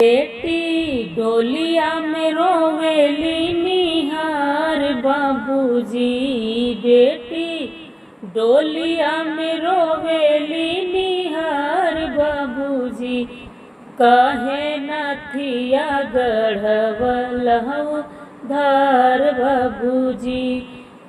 बेटी डोलिया में रोवेली निहार बाबूजी। बेटी डोलिया में रोवेली निहार बाबूजी। काहे नथिया गढ़वलहु धार बाबूजी।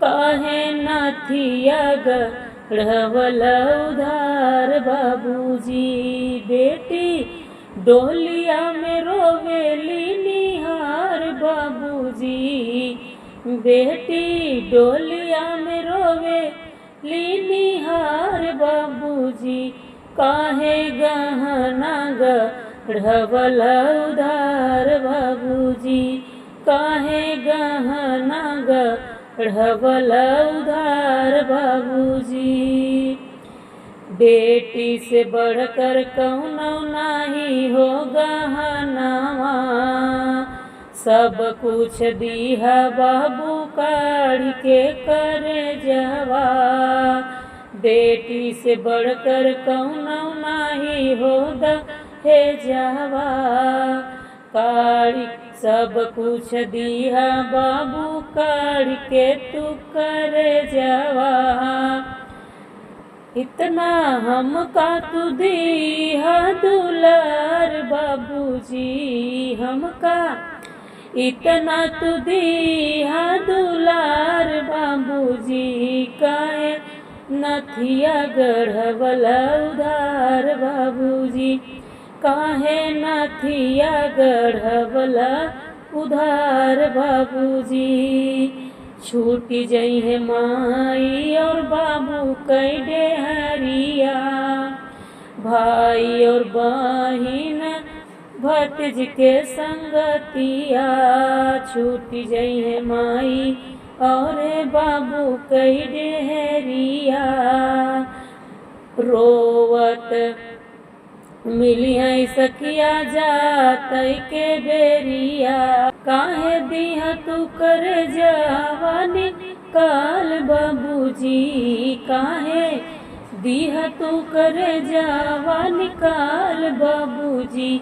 काहे नथिया गढ़वलहु धार बाबूजी। बेटी डोलिया में रोवेली निहार बाबूजी। बेटी डोलिया में रोवेली निहार बाबूजी। काहे गहना गढ़वलहु धार बाबूजी। काहे गहना गढ़वलहु धार बाबूजी। बेटी से बढ़कर कौनो नाही हो गहनावा। सब कुछ दीहा बाबू काढ़ के करे जवा। बेटी से बढ़कर कौनो नाही हो दहेजवा। काढ़ सब कुछ दीहा बाबू काढ़ के तू करे जवा। इतना हमका तू दीहा दुलार बाबूजी। हमका इतना तू दीहा दुलार बाबूजी। काहे नथिया गढ़वलहु धार बाबूजी। काहे नथिया गढ़वलहु धार बाबूजी। छूट जइहे माई और बाबू कई डेहरिया। भाई और बहिन भतीज के संगतिया। छूट जइहे माई और बाबू कई डेहरिया। रोवत मिलिया सखिया जात के बेरिया। काहे दिहा तू कर जवानी काल बाबूजी। काहे दिहा तू कर जवानी काल बाबूजी।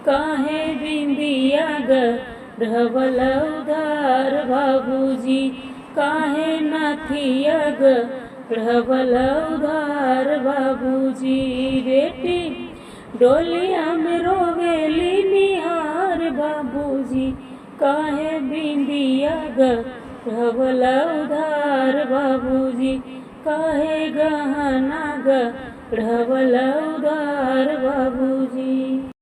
काहे बिंदिया गढ़वलहु धार बाबूजी। काहे नथिया गढ़वलहु धार बाबूजी। बेटी डोलिया में रोवेली निहार बाबूजी। काहे बिंदिया गढ़वलहु धार बाबूजी। काहे गहना गढ़वलहु धार बाबूजी।